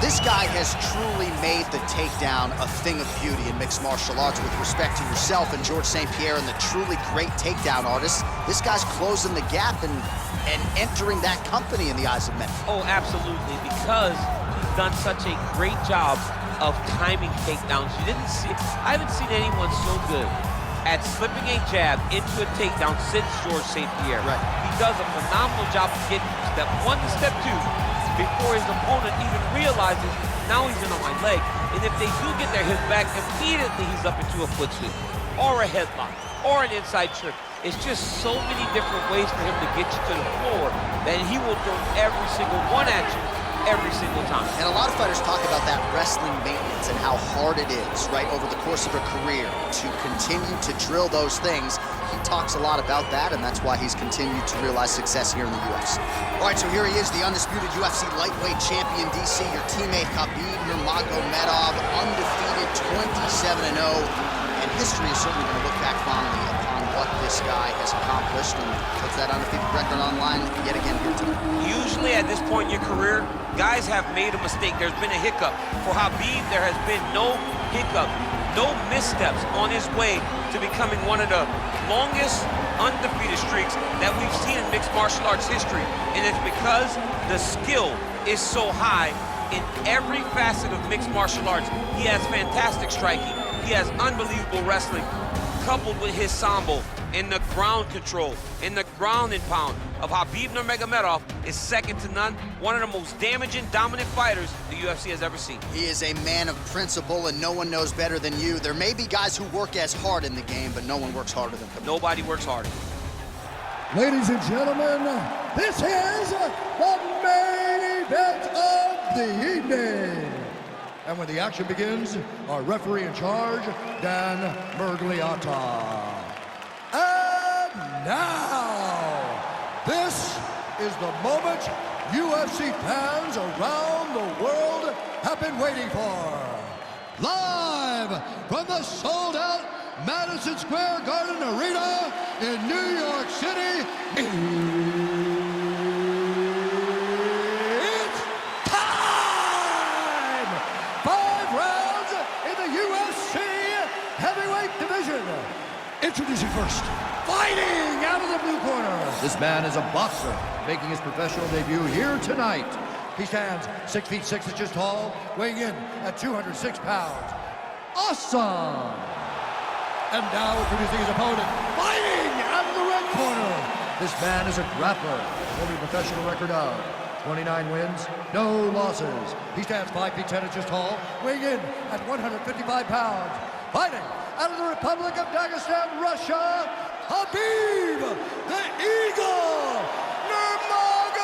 This guy has truly made the takedown a thing of beauty in mixed martial arts. With respect to yourself and George St. Pierre and the truly great takedown artists, this guy's closing the gap and entering that company in the eyes of many. Oh, absolutely, because he's done such a great job of timing takedowns. I haven't seen anyone so good at slipping a jab into a takedown since George St. Pierre. Right. He does a phenomenal job of getting from step one to step two before his opponent even realizes now he's in on my leg. And if they do get their hip back, immediately he's up into a foot sweep or a headlock or an inside trick. It's just so many different ways for him to get you to the floor that he will throw every single one at you every single time. And a lot of fighters talk about that wrestling maintenance and how hard it is, right, over the course of a career to continue to drill those things. He talks a lot about that, and that's why he's continued to realize success here in the UFC. All right, so here he is, the undisputed UFC Lightweight Champion, DC, your teammate Khabib Nurmagomedov, undefeated 27-0, and history is certainly going to look back fondly upon what this guy has accomplished, and puts that undefeated record on line yet again here tonight. Usually at this point in your career, guys have made a mistake. There's been a hiccup. For Khabib, there has been no hiccup, no missteps on his way to becoming one of the longest undefeated streaks that we've seen in mixed martial arts history. And it's because the skill is so high in every facet of mixed martial arts. He has fantastic striking. He has unbelievable wrestling, coupled with his sambo and the ground control and the ground and pound of Khabib Nurmagomedov is second to none. One of the most damaging, dominant fighters the UFC has ever seen. He is a man of principle, and no one knows better than you. There may be guys who work as hard in the game, but no one works harder than him. Nobody works harder. Ladies and gentlemen, this is the main event of the evening. And when the action begins, our referee in charge, Dan Mergliata. And now, this is the moment UFC fans around the world have been waiting for. Live from the sold-out Madison Square Garden Arena in New York City, it's time! 5 rounds in the UFC heavyweight division. Introducing first, fighting out of the blue corner. This man is a boxer, making his professional debut here tonight. He stands 6 feet 6 inches tall, weighing in at 206 pounds. Awesome! And now introducing his opponent, fighting out of the red corner. This man is a grappler, holding a professional record of 29 wins, no losses. He stands 5 feet 10 inches tall, weighing in at 155 pounds. Fighting out of the Republic of Dagestan, Russia, Khabib the Eagle Nurmagomedov!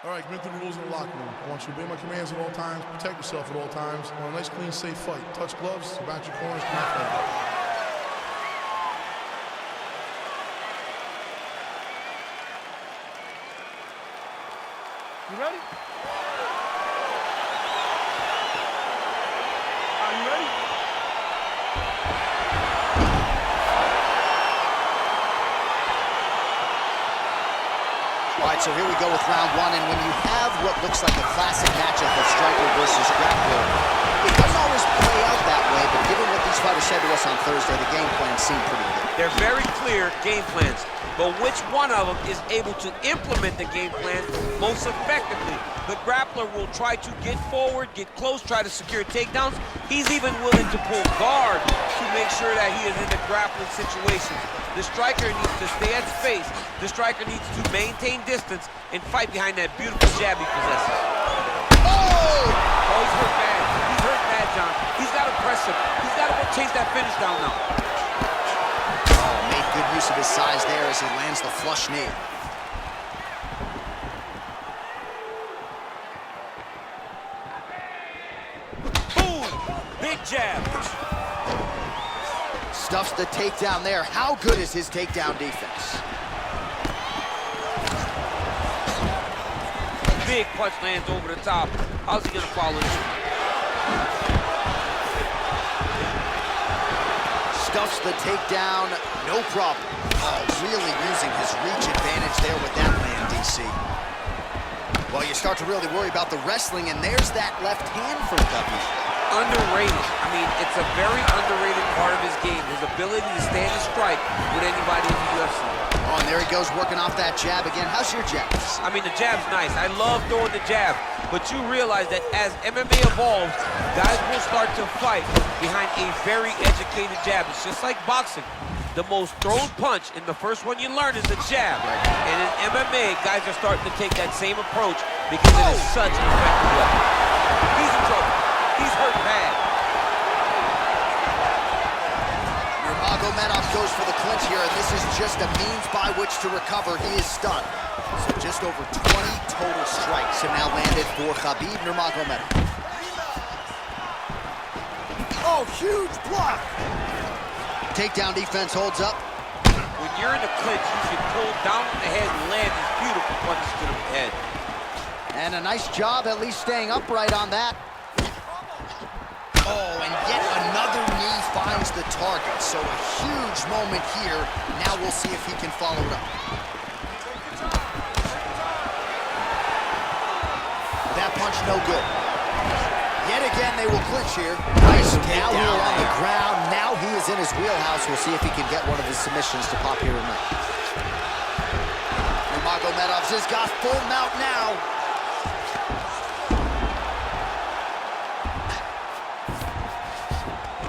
All right, commit to the rules in the locker room. I want you to obey my commands at all times, protect yourself at all times. I want a nice, clean, safe fight. Touch gloves, about your corners, come out fight. You ready? Are you ready? All right, so here we go with round one, and when you have what looks like a classic matchup of striker versus grappler, it doesn't always play out that way, but given what these fighters said to us on Thursday, the game plan seemed pretty good. They're very clear game plans, but which one of them is able to implement the game plan most effectively? The grappler will try to get forward, get close, try to secure takedowns. He's even willing to pull guard to make sure that he is in the grappling situations. The striker needs to stay at space. The striker needs to maintain distance and fight behind that beautiful jab he possesses. Oh! Oh, he's hurt bad. He's hurt bad, John. He's got to press him. He's got to go chase that finish down now. Oh, made good use of his size there as he lands the flush knee. Boom! Big jab. Stuffs the takedown there. How good is his takedown defense? Big punch lands over the top. How's he gonna follow this? Stuffs the takedown, no problem. Oh, really using his reach advantage there with that land, DC. Well, you start to really worry about the wrestling, and there's that left hand from Khabib. Underrated. I mean, it's a very underrated part of his game, his ability to stand and strike with anybody in the UFC. Oh, and there he goes working off that jab again. How's your jabs? I mean, the jab's nice. I love throwing the jab, but you realize that as MMA evolves, guys will start to fight behind a very educated jab. It's just like boxing. The most thrown punch, and the first one you learn is the jab. And in MMA, guys are starting to take that same approach because it is such an effective weapon. He's in trouble. He's hurt bad. Nurmagomedov goes for the clinch here, and this is just a means by which to recover. He is stunned. So just over 20 total strikes have now landed for Khabib Nurmagomedov. Oh, huge block! Takedown defense holds up. When you're in the clinch, you should pull down on the head and land these beautiful punches to the head. And a nice job at least staying upright on that. Oh, and yet another knee finds the target. So a huge moment here. Now we'll see if he can follow it up. That punch no good. Yet again, they will clinch here. Nice takedown. Now we're on the ground. Now he is in his wheelhouse. We'll see if he can get one of his submissions to pop here tonight. Nurmagomedov's has got full mount now.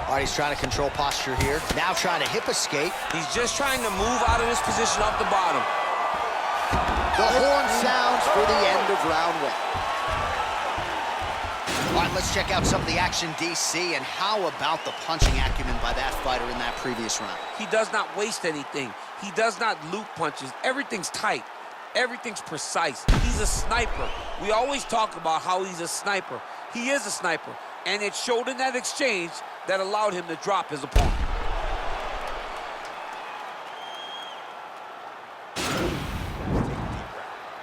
All right, he's trying to control posture here. Now trying to hip escape. He's just trying to move out of this position off the bottom. The horn sounds for the end of round one. All right, let's check out some of the action, DC, and how about the punching acumen by that fighter in that previous round? He does not waste anything. He does not loop punches. Everything's tight. Everything's precise. He's a sniper. We always talk about how he's a sniper. He is a sniper, and it showed in that exchange that allowed him to drop his opponent.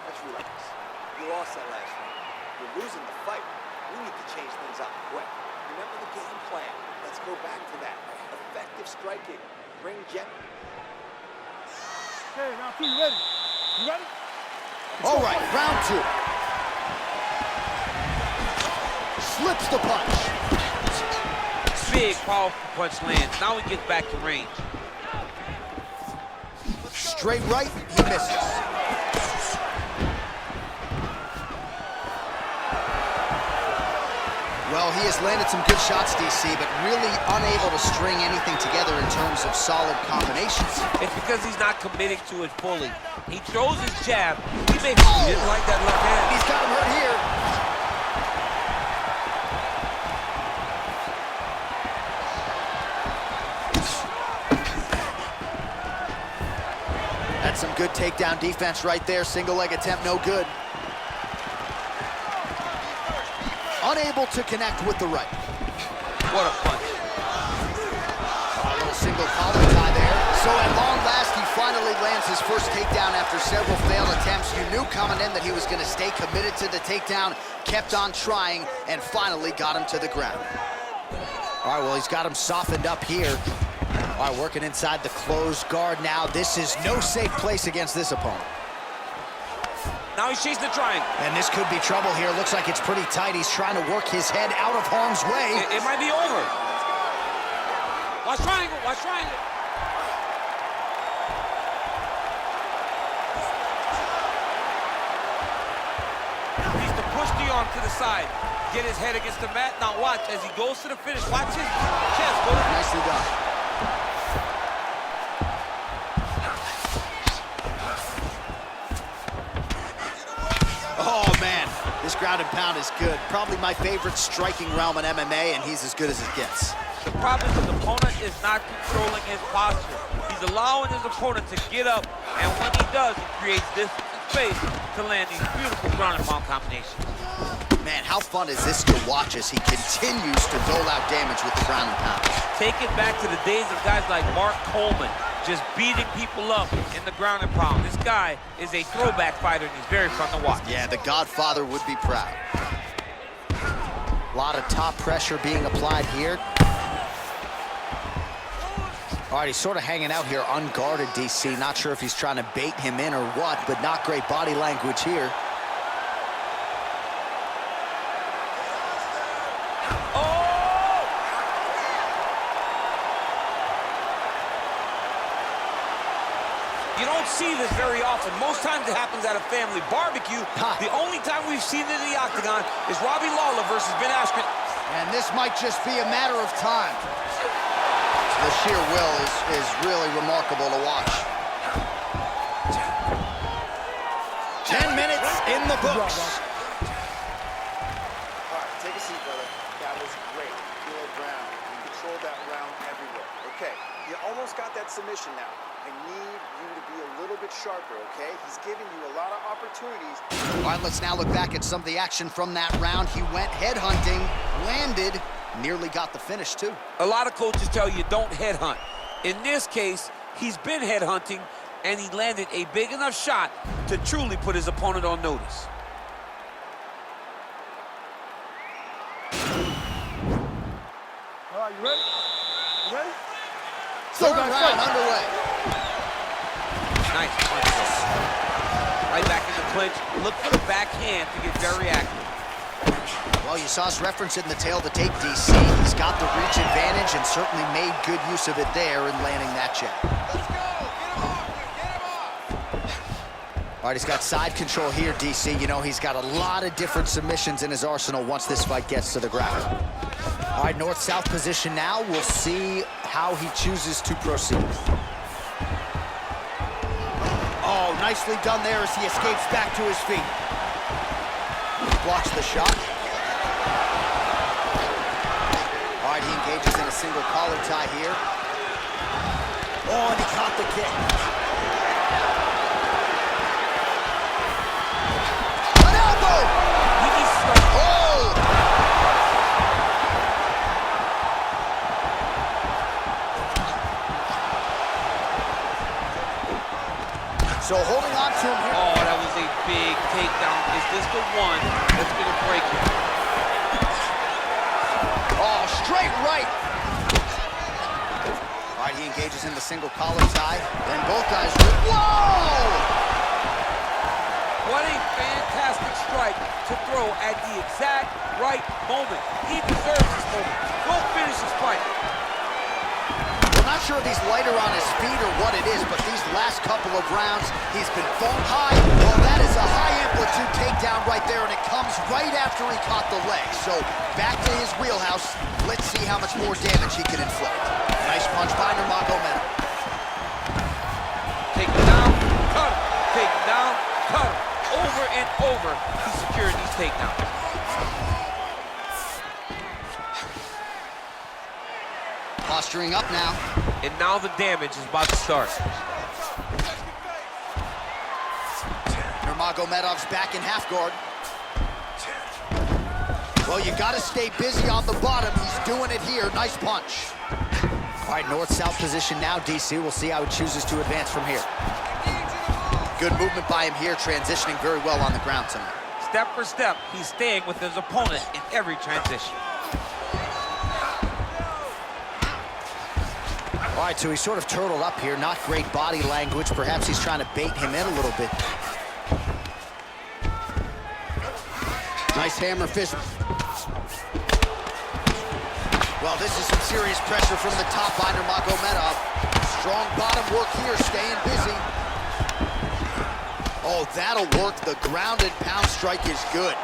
Let's relax. You lost that last round. You're losing the fight. We need to change things up quick. Remember the game plan. Let's go back to that. Effective striking. Bring jet. Okay, round two, you ready? You ready? All right, round two. Slips the punch. Big, powerful punch lands. Now he gets back to range. Straight right, he misses. Well, he has landed some good shots, DC, but really unable to string anything together in terms of solid combinations. It's because he's not committing to it fully. He throws his jab. He didn't like that left hand. He's got him hurt here. That's some good takedown defense right there. Single leg attempt, no good. Unable to connect with the right. What a punch. A little single collar tie there. So at long last, he finally lands his first takedown after several failed attempts. You knew coming in that he was going to stay committed to the takedown, kept on trying, and finally got him to the ground. All right, well, he's got him softened up here. All right, working inside the closed guard now. This is no safe place against this opponent. Now he's chasing the triangle. And this could be trouble here. Looks like it's pretty tight. He's trying to work his head out of harm's way. It might be over. Watch triangle, watch triangle. He's to push the arm to the side. Get his head against the mat. Now watch, as he goes to the finish, watch his chest go. Nicely done. Oh, man, this ground and pound is good. Probably my favorite striking realm in MMA, and he's as good as it gets. The problem is his opponent is not controlling his posture. He's allowing his opponent to get up, and when he does, he creates distance and space to land these beautiful ground and pound combinations. Man, how fun is this to watch as he continues to dole out damage with the ground and pound? Take it back to the days of guys like Mark Coleman, just beating people up in the ground and pound. This guy is a throwback fighter, and he's very fun to watch. Yeah, the Godfather would be proud. A lot of top pressure being applied here. All right, he's sort of hanging out here unguarded, DC. Not sure if he's trying to bait him in or what, but not great body language here. You don't see this very often. Most times it happens at a family barbecue. The only time we've seen it in the octagon is Robbie Lawler versus Ben Askren. And this might just be a matter of time. The sheer will is really remarkable to watch. 10 minutes in the books. All right, take a seat, brother. That was great. Feel it ground. You controlled that round everywhere. Okay, you almost got that submission now. I need you to be a little bit sharper, okay? He's giving you a lot of opportunities. All right, let's now look back at some of the action from that round. He went headhunting, landed, nearly got the finish, too. A lot of coaches tell you don't headhunt. In this case, he's been headhunting, and he landed a big enough shot to truly put his opponent on notice. All right, you ready? You ready? Third round underway. Nice punch. Right back in the clinch. Look for the backhand to get very active. Well, you saw us reference it in the tail to tape, DC. He's got the reach advantage and certainly made good use of it there in landing that jab. Let's go! Get him off! Get him off! All right, he's got side control here, DC. You know, he's got a lot of different submissions in his arsenal once this fight gets to the ground. All right, north-south position now. We'll see how he chooses to proceed. Oh, nicely done there as he escapes back to his feet. Blocks the shot. All right, he engages in a single collar tie here. Oh, and he caught the kick. An elbow! He needs to start. Oh! So holding on to him here. Oh, that was a big takedown. Is this the one that's going to break him? Oh, straight right. All right, he engages in the single collar tie. Then both guys. Whoa! What a fantastic strike to throw at the exact right moment. He deserves this moment. Go finish this fight. I'm not sure if he's lighter on his feet or what it is, but these last couple of rounds, he's been thrown high. Well, that is a high amplitude takedown right there, and it comes right after he caught the leg. So back to his wheelhouse. Let's see how much more damage he can inflict. Nice punch by Nurmagomedov. Take him down, cut him. Take him down, cut him. Over and over, he's securing these takedowns. Posturing up now. And now the damage is about to start. Nurmagomedov's back in half guard. Well, you got to stay busy on the bottom. He's doing it here. Nice punch. All right, north-south position now, DC. We'll see how he chooses to advance from here. Good movement by him here, transitioning very well on the ground tonight. Step for step, he's staying with his opponent in every transition. All right, so he's sort of turtled up here. Not great body language. Perhaps he's trying to bait him in a little bit. Nice hammer fist. Well, this is some serious pressure from the top by Nurmagomedov. Strong bottom work here, staying busy. Oh, that'll work. The grounded pound strike is good.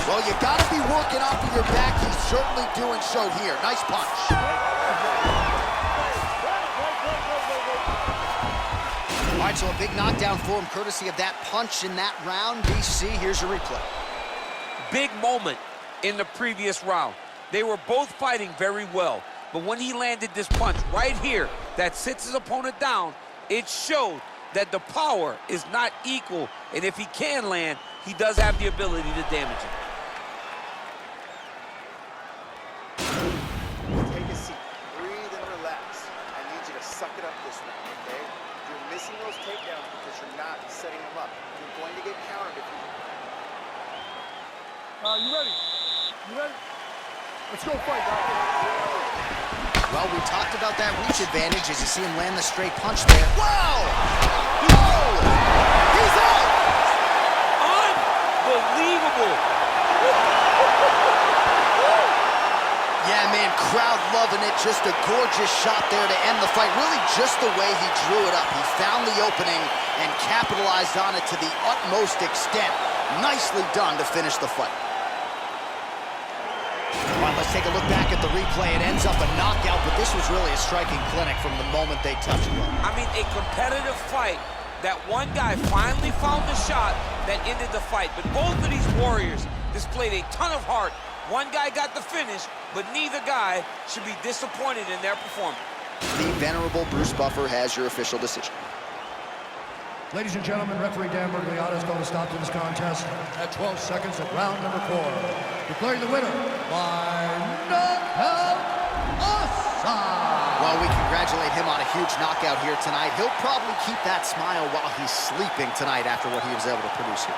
Well, you got to be working off of your back. He's certainly doing so here. Nice punch. All right, so a big knockdown for him, courtesy of that punch in that round. DC, here's a replay. Big moment in the previous round. They were both fighting very well, but when he landed this punch right here that sits his opponent down, it showed that the power is not equal, and if he can land, he does have the ability to damage him. Take a seat. Breathe and relax. I need you to suck it up this round, okay? You're missing those takedowns because you're not setting them up. You're going to get countered if you... You ready? You ready? Let's go fight, guys. Well, we talked about that reach advantage as you see him land the straight punch there. Wow! Oh! He's out! Unbelievable! Yeah, man, crowd loving it. Just a gorgeous shot there to end the fight. Really just the way he drew it up. He found the opening and capitalized on it to the utmost extent. Nicely done to finish the fight. All right, let's take a look back at the replay. It ends up a knockout, but this was really a striking clinic from the moment they touched it. I mean, a competitive fight. That one guy finally found the shot that ended the fight. But both of these warriors displayed a ton of heart. One guy got the finish, but neither guy should be disappointed in their performance. The venerable Bruce Buffer has your official decision. Ladies and gentlemen, referee Dan Bergliata is going to stop to this contest at 12 seconds of round number 4. Declaring the winner by knockout, Avar. Well, we congratulate him on a huge knockout here tonight. He'll probably keep that smile while he's sleeping tonight after what he was able to produce here.